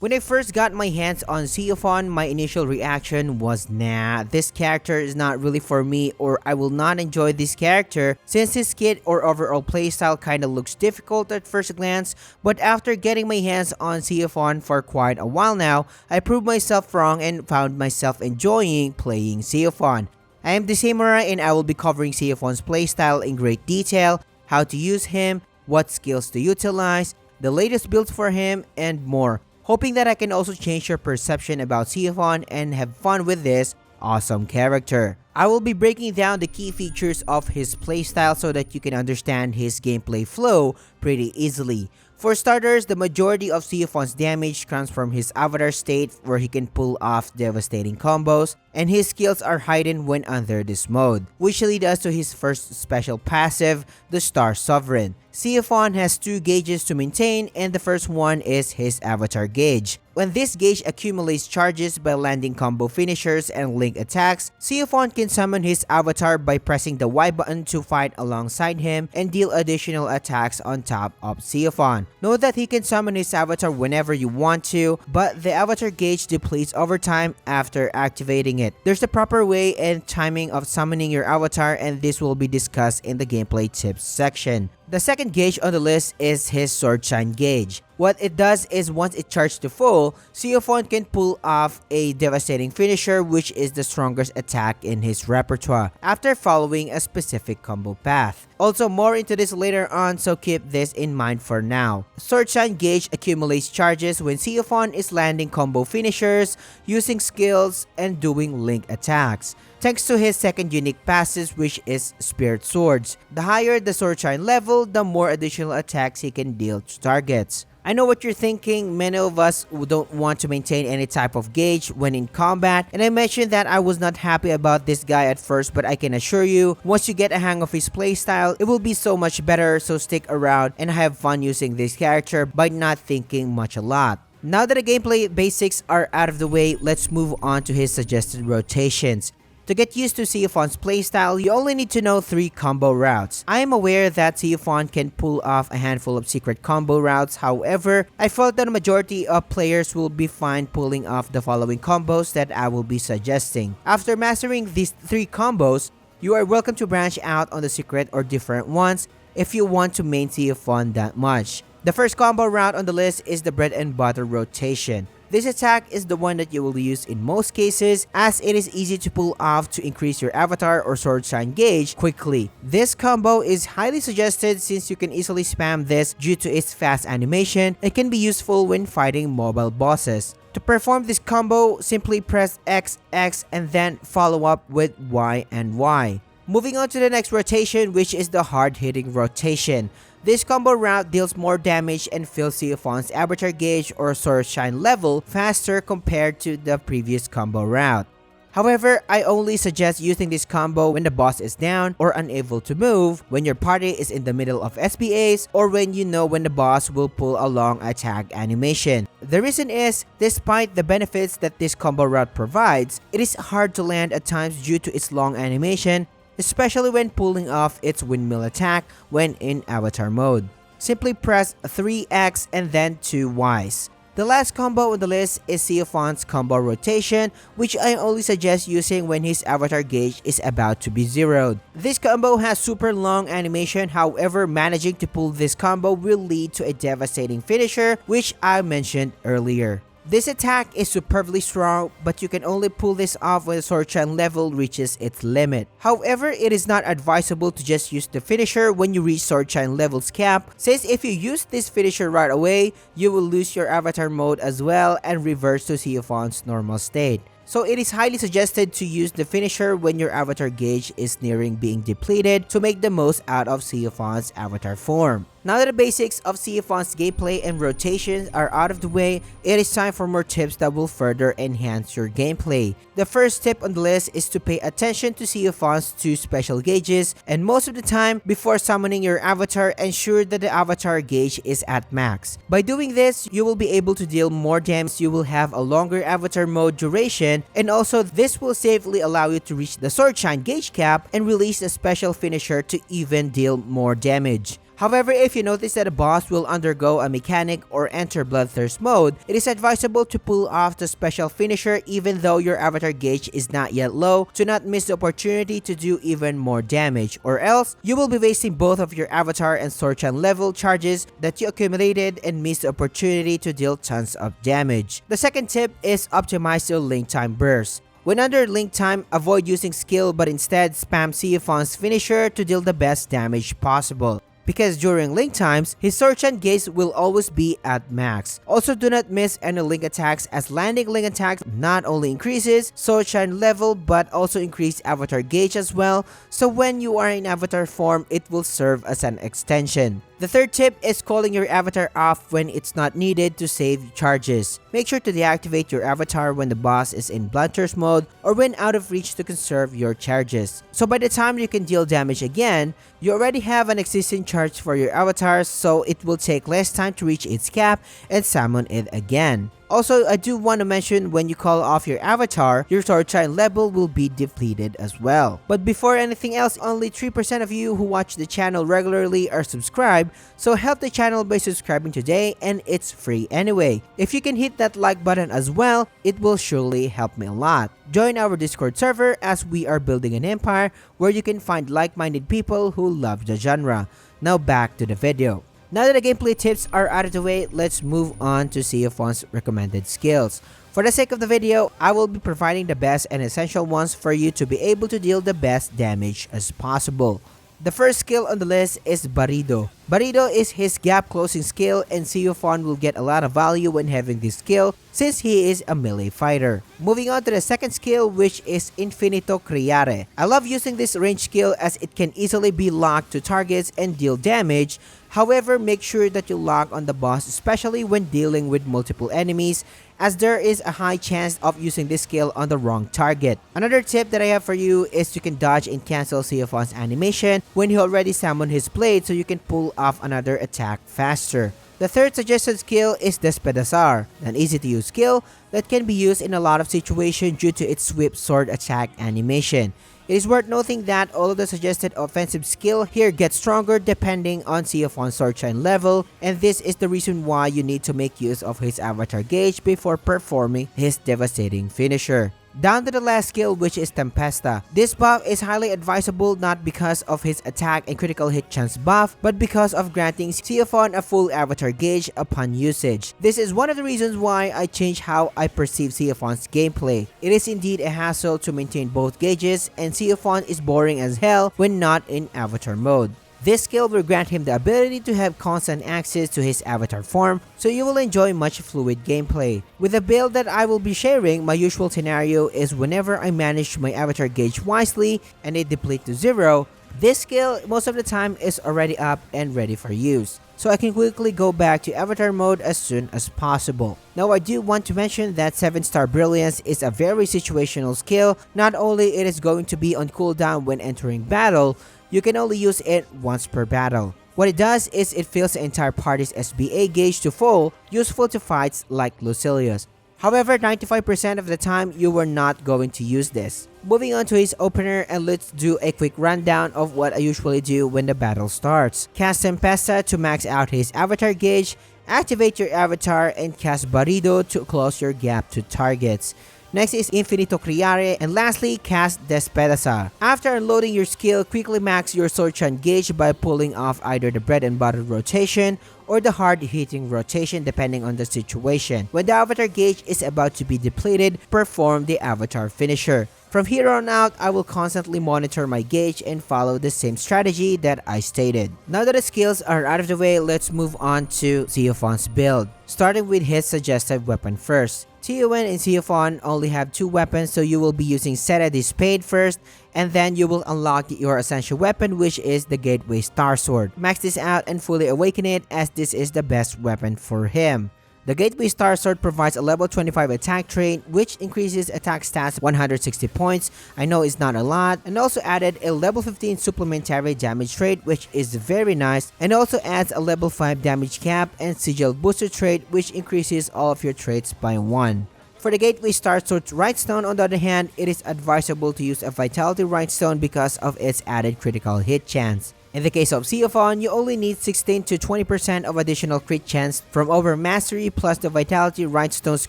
When I first got my hands on Seofon, my initial reaction was nah, this character is not really for me, or I will not enjoy this character since his kit or overall playstyle kinda looks difficult at first glance, but after getting my hands on Seofon for quite a while now, I proved myself wrong and found myself enjoying playing Seofon. I am the Samurai and I will be covering Seofon's playstyle in great detail, how to use him, what skills to utilize, the latest builds for him, and more. Hoping that I can also change your perception about Seofon and have fun with this awesome character. I will be breaking down the key features of his playstyle so that you can understand his gameplay flow pretty easily. For starters, the majority of Seofon's damage comes from his avatar state where he can pull off devastating combos, and his skills are hidden when under this mode, which leads us to his first special passive, the Star Sovereign. Seofon has 2 gauges to maintain, and the first one is his avatar gauge. When this gauge accumulates charges by landing combo finishers and link attacks, Seofon can summon his avatar by pressing the Y button to fight alongside him and deal additional attacks on top of Seofon. Note that he can summon his avatar whenever you want to, but the avatar gauge depletes over time after activating it. There's a proper way and timing of summoning your avatar, and this will be discussed in the gameplay tips section. The second gauge on the list is his Sword Shine gauge. What it does is once it charged to full, Seofon can pull off a devastating finisher, which is the strongest attack in his repertoire, after following a specific combo path. Also, more into this later on, so keep this in mind for now. Sword Shine gauge accumulates charges when Seofon is landing combo finishers, using skills, and doing link attacks. Thanks to his second unique passive, which is Spirit Swords. The higher the Sword Shine level, the more additional attacks he can deal to targets. I know what you're thinking, many of us don't want to maintain any type of gauge when in combat, and I mentioned that I was not happy about this guy at first, but I can assure you, once you get a hang of his playstyle, it will be so much better, so stick around and have fun using this character by not thinking much a lot. Now that the gameplay basics are out of the way, let's move on to his suggested rotations. To get used to Seofon's playstyle, you only need to know 3 combo routes. I am aware that Seofon can pull off a handful of secret combo routes, however, I felt that a majority of players will be fine pulling off the following combos that I will be suggesting. After mastering these 3 combos, you are welcome to branch out on the secret or different ones if you want to main Seofon that much. The first combo route on the list is the bread and butter rotation. This attack is the one that you will use in most cases, as it is easy to pull off to increase your avatar or Sword Shine gauge quickly. This combo is highly suggested since you can easily spam this due to its fast animation and can be useful when fighting mobile bosses. To perform this combo, simply press X, X, and then follow up with Y and Y. Moving on to the next rotation, which is the hard-hitting rotation. This combo route deals more damage and fills Seofon's avatar gauge or Sword Shine level faster compared to the previous combo route. However, I only suggest using this combo when the boss is down or unable to move, when your party is in the middle of SPAs, or when you know when the boss will pull a long attack animation. The reason is, despite the benefits that this combo route provides, it is hard to land at times due to its long animation, especially when pulling off its windmill attack when in avatar mode. Simply press 3X and then 2 Ys. The last combo on the list is Seofon's combo rotation, which I only suggest using when his avatar gauge is about to be zeroed. This combo has super long animation, however managing to pull this combo will lead to a devastating finisher, which I mentioned earlier. This attack is superbly strong, but you can only pull this off when the Sword Shine level reaches its limit. However, it is not advisable to just use the finisher when you reach Sword Shine level's cap, since if you use this finisher right away, you will lose your avatar mode as well and reverse to Seofon's normal state. So it is highly suggested to use the finisher when your avatar gauge is nearing being depleted to make the most out of Seofon's avatar form. Now that the basics of Seofon's gameplay and rotations are out of the way, it is time for more tips that will further enhance your gameplay. The first tip on the list is to pay attention to Seofon's 2 special gauges, and most of the time, before summoning your avatar, ensure that the avatar gauge is at max. By doing this, you will be able to deal more damage, you will have a longer avatar mode duration, and also this will safely allow you to reach the Sword Shine gauge cap and release a special finisher to even deal more damage. However, if you notice that a boss will undergo a mechanic or enter bloodthirst mode, it is advisable to pull off the special finisher even though your avatar gauge is not yet low to not miss the opportunity to do even more damage, or else you will be wasting both of your avatar and Sorchan level charges that you accumulated and miss the opportunity to deal tons of damage. The second tip is optimize your link time burst. When under link time, avoid using skill but instead spam Seofon's finisher to deal the best damage possible, because during link times, his Sorchan gauge will always be at max. Also, do not miss any link attacks, as landing link attacks not only increases Sorchan level but also increase avatar gauge as well, so when you are in avatar form, it will serve as an extension. The third tip is calling your avatar off when it's not needed to save charges. Make sure to deactivate your avatar when the boss is in bloodthirst mode or when out of reach to conserve your charges. So by the time you can deal damage again, you already have an existing charge for your avatar, so it will take less time to reach its cap and summon it again. Also, I do want to mention, when you call off your avatar, your Sorchan level will be depleted as well. But before anything else, only 3% of you who watch the channel regularly are subscribed, so help the channel by subscribing today, and it's free anyway. If you can hit that like button as well, it will surely help me a lot. Join our Discord server, as we are building an empire where you can find like-minded people who love the genre. Now back to the video. Now that the gameplay tips are out of the way, let's move on to Seofon's recommended skills. For the sake of the video, I will be providing the best and essential ones for you to be able to deal the best damage as possible. The first skill on the list is Barrido. Barrido is his gap closing skill, and Seofon will get a lot of value when having this skill since he is a melee fighter. Moving on to the second skill, which is Infinito Criare. I love using this range skill as it can easily be locked to targets and deal damage. However, make sure that you lock on the boss, especially when dealing with multiple enemies, as there is a high chance of using this skill on the wrong target. Another tip that I have for you is you can dodge and cancel Seofon's animation when he already summoned his blade, so you can pull off another attack faster. The third suggested skill is Despedazar, an easy to use skill that can be used in a lot of situations due to its swift sword attack animation. It is worth noting that all of the suggested offensive skill here get stronger depending on Seofon's Sorchan level, and this is the reason why you need to make use of his avatar gauge before performing his devastating finisher. Down to the last skill, which is Tempesta. This buff is highly advisable not because of his attack and critical hit chance buff, but because of granting Seofon a full avatar gauge upon usage. This is one of the reasons why I changed how I perceive Seofon's gameplay. It is indeed a hassle to maintain both gauges, and Seofon is boring as hell when not in avatar mode. This skill will grant him the ability to have constant access to his avatar form, so you will enjoy much fluid gameplay. With the build that I will be sharing, my usual scenario is whenever I manage my avatar gauge wisely and it deplete to 0, this skill most of the time is already up and ready for use, so I can quickly go back to avatar mode as soon as possible. Now, I do want to mention that 7-star Brilliance is a very situational skill. Not only it is going to be on cooldown when entering battle, you can only use it once per battle. What it does is it fills the entire party's SBA gauge to full, useful to fights like Lucilius. However, 95% of the time, you were not going to use this. Moving on to his opener, and let's do a quick rundown of what I usually do when the battle starts. Cast Tempesta to max out his avatar gauge, activate your avatar, and cast Barrido to close your gap to targets. Next is Infinito Criare, and lastly, cast Despedazar. After unloading your skill, quickly max your Sorchan gauge by pulling off either the bread and butter rotation or the hard-hitting rotation depending on the situation. When the avatar gauge is about to be depleted, perform the avatar finisher. From here on out, I will constantly monitor my gauge and follow the same strategy that I stated. Now that the skills are out of the way, let's move on to Seofon's build, starting with his suggested weapon first. Tion and Seofon only have 2 weapons, so you will be using Seta the Spade first, and then you will unlock your essential weapon, which is the Gateway Star Sword. Max this out and fully awaken it, as this is the best weapon for him. The Gateway Star Sword provides a level 25 attack trait, which increases attack stats 160 points. I know it's not a lot, and also added a level 15 supplementary damage trait, which is very nice, and also adds a level 5 damage cap and sigil booster trait, which increases all of your traits by 1. For the Gateway Star Sword Rhinestone, on the other hand, it is advisable to use a Vitality Rhinestone because of its added critical hit chance. In the case of Seofon, you only need 16 to 20% of additional crit chance from over mastery plus the Vitality Rhinestone's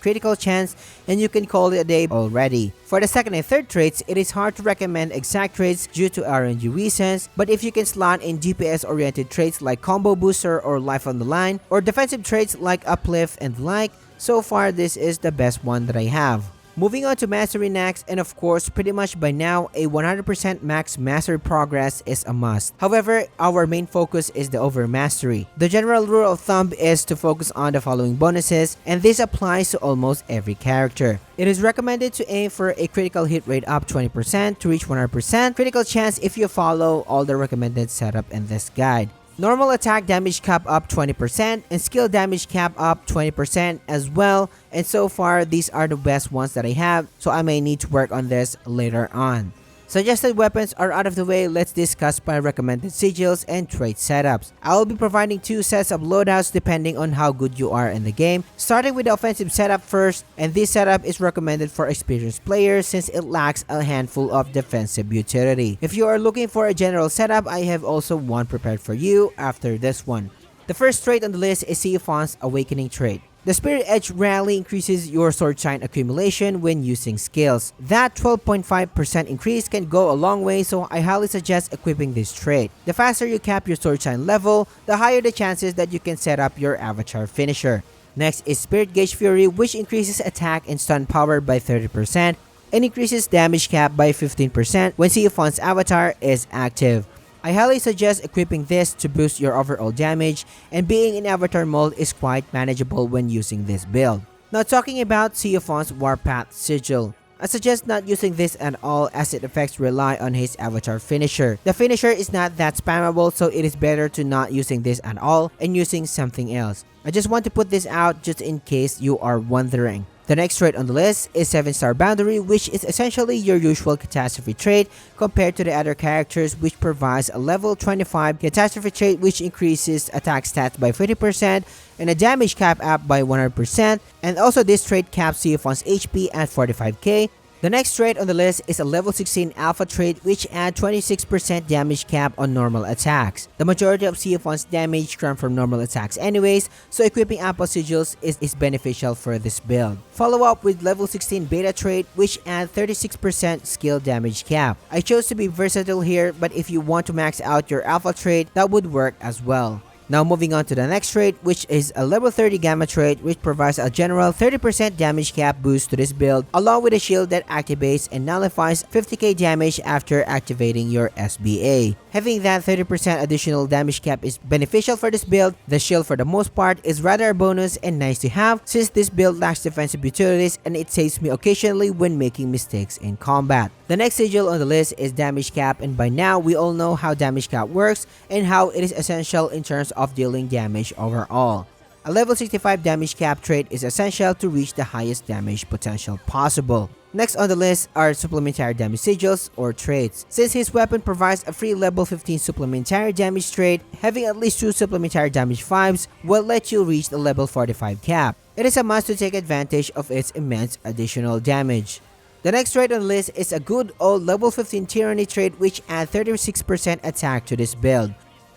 critical chance, and you can call it a day already. For the second and third traits, it is hard to recommend exact traits due to RNG reasons, but if you can slot in DPS oriented traits like Combo Booster or Life on the Line, or defensive traits like Uplift and the like, so far this is the best one that I have. Moving on to Mastery next, and of course, pretty much by now, a 100% max Mastery progress is a must. However, our main focus is the over Mastery. The general rule of thumb is to focus on the following bonuses, and this applies to almost every character. It is recommended to aim for a critical hit rate up 20% to reach 100% critical chance if you follow all the recommended setup in this guide. Normal attack damage cap up 20% and skill damage cap up 20% as well, and so far these are the best ones that I have, so I may need to work on this later on. Suggested weapons are out of the way, let's discuss my recommended sigils and trait setups. I will be providing 2 sets of loadouts depending on how good you are in the game, starting with the offensive setup first, and this setup is recommended for experienced players since it lacks a handful of defensive utility. If you are looking for a general setup, I have also one prepared for you after this one. The first trait on the list is Seofon's Awakening trait. The Spirit Edge rally increases your sword shine accumulation when using skills. That 12.5% increase can go a long way, so I highly suggest equipping this trait. The faster you cap your sword shine level, the higher the chances that you can set up your avatar finisher. Next is Spirit Gauge Fury, which increases attack and stun power by 30% and increases damage cap by 15% when Seofon's avatar is active. I highly suggest equipping this to boost your overall damage, and being in avatar mode is quite manageable when using this build. Now talking about Seofon's Warpath Sigil. I suggest not using this at all as its effects rely on his avatar finisher. The finisher is not that spammable, so it is better to not using this at all and using something else. I just want to put this out just in case you are wondering. The next trait on the list is 7-star Boundary, which is essentially your usual catastrophe trait compared to the other characters, which provides a level 25 catastrophe trait which increases attack stats by 50% and a damage cap up by 100%, and also this trait caps Seofon's HP at 45k. The next trait on the list is a level 16 alpha trait which adds 26% damage cap on normal attacks. The majority of Seofon's damage comes from normal attacks anyways, so equipping alpha sigils is beneficial for this build. Follow up with level 16 beta trait which adds 36% skill damage cap. I chose to be versatile here, but if you want to max out your alpha trait, that would work as well. Now moving on to the next trait, which is a level 30 Gamma trait which provides a general 30% damage cap boost to this build, along with a shield that activates and nullifies 50k damage after activating your SBA. Having that 30% additional damage cap is beneficial for this build. The shield for the most part is rather a bonus and nice to have since this build lacks defensive utilities and it saves me occasionally when making mistakes in combat. The next sigil on the list is damage cap, and by now we all know how damage cap works and how it is essential in terms of dealing damage overall. A level 65 damage cap trait is essential to reach the highest damage potential possible. Next on the list are supplementary damage sigils or traits. Since his weapon provides a free level 15 supplementary damage trait, having at least 2 supplementary damage 5s will let you reach the level 45 cap. It is a must to take advantage of its immense additional damage. The next trait on the list is a good old level 15 Tyranny trait which adds 36% attack to this build.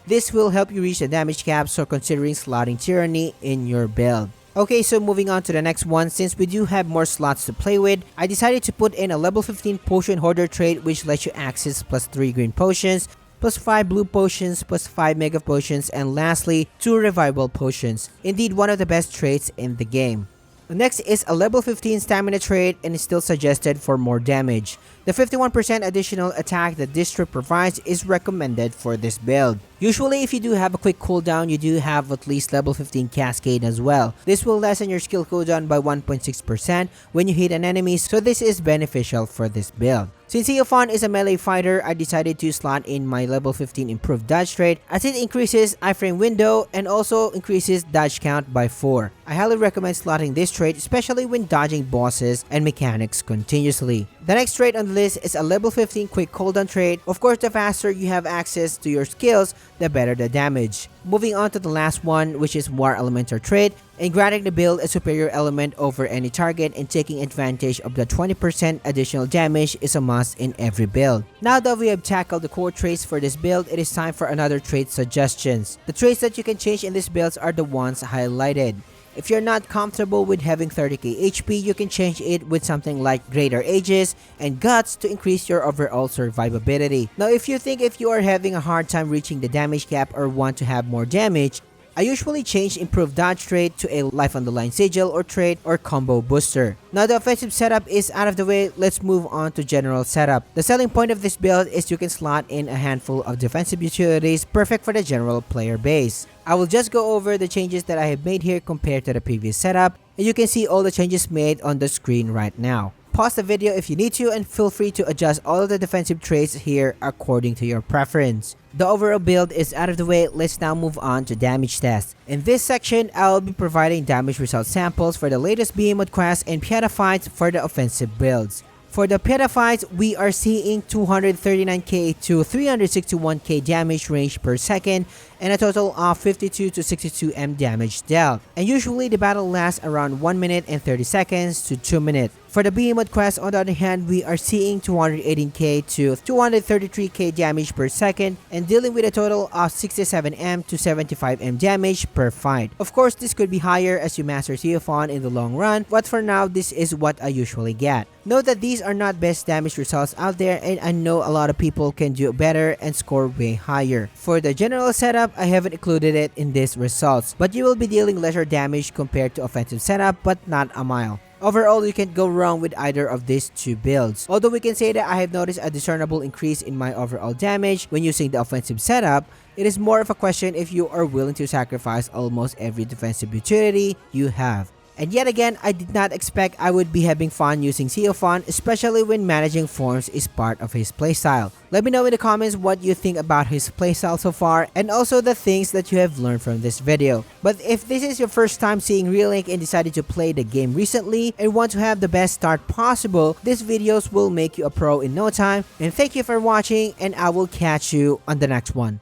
This will help you reach the damage cap, so considering slotting Tyranny in your build. Okay, so moving on to the next one, since we do have more slots to play with, I decided to put in a level 15 Potion Hoarder trait which lets you access plus 3 green potions, plus 5 blue potions, plus 5 mega potions, and lastly 2 revival potions. Indeed one of the best traits in the game. Next is a level 15 stamina trait and is still suggested for more damage. The 51% additional attack that this trait provides is recommended for this build. Usually if you do have a quick cooldown, you do have at least level 15 Cascade as well. This will lessen your skill cooldown by 1.6% when you hit an enemy, so this is beneficial for this build. Since Seofon is a melee fighter, I decided to slot in my level 15 improved dodge trait as it increases iframe window and also increases dodge count by 4. I highly recommend slotting this trait, especially when dodging bosses and mechanics continuously. The next trait on the list is a level 15 quick cooldown trait. Of course, the faster you have access to your skills, the better the damage. Moving on to the last one, which is War Elemental trait, and granting the build a superior element over any target and taking advantage of the 20% additional damage is a must in every build. Now that we have tackled the core traits for this build, it is time for another trait suggestions. The traits that you can change in these builds are the ones highlighted. If you're not comfortable with having 30k HP, you can change it with something like Greater Aegis and Guts to increase your overall survivability. Now if you think if you are having a hard time reaching the damage cap or want to have more damage, I usually change Improved Dodge trait to a Life on the Line Sigil or trait or Combo Booster. Now the offensive setup is out of the way, let's move on to general setup. The selling point of this build is you can slot in a handful of defensive utilities perfect for the general player base. I will just go over the changes that I have made here compared to the previous setup, and you can see all the changes made on the screen right now. Pause the video if you need to and feel free to adjust all of the defensive traits here according to your preference. The overall build is out of the way, let's now move on to damage tests. In this section, I will be providing damage result samples for the latest Behemoth quest and Pieta fights for the offensive builds. For the Pieta fights, we are seeing 239k to 361k damage range per second and a total of 52 to 62 M damage dealt. And usually the battle lasts around 1 minute and 30 seconds to 2 minutes. For the Behemoth quest, on the other hand, we are seeing 218k to 233k damage per second and dealing with a total of 67M to 75M damage per fight. Of course, this could be higher as you master Seofon in the long run, but for now, this is what I usually get. Note that these are not best damage results out there, and I know a lot of people can do better and score way higher. For the general setup, I haven't included it in these results, but you will be dealing lesser damage compared to offensive setup, but not a mile. Overall, you can't go wrong with either of these two builds. Although we can say that I have noticed a discernible increase in my overall damage when using the offensive setup, it is more of a question if you are willing to sacrifice almost every defensive utility you have. And yet again, I did not expect I would be having fun using Seofon, especially when managing forms is part of his playstyle. Let me know in the comments what you think about his playstyle so far and also the things that you have learned from this video. But if this is your first time seeing Relink and decided to play the game recently and want to have the best start possible, these videos will make you a pro in no time. And thank you for watching, and I will catch you on the next one.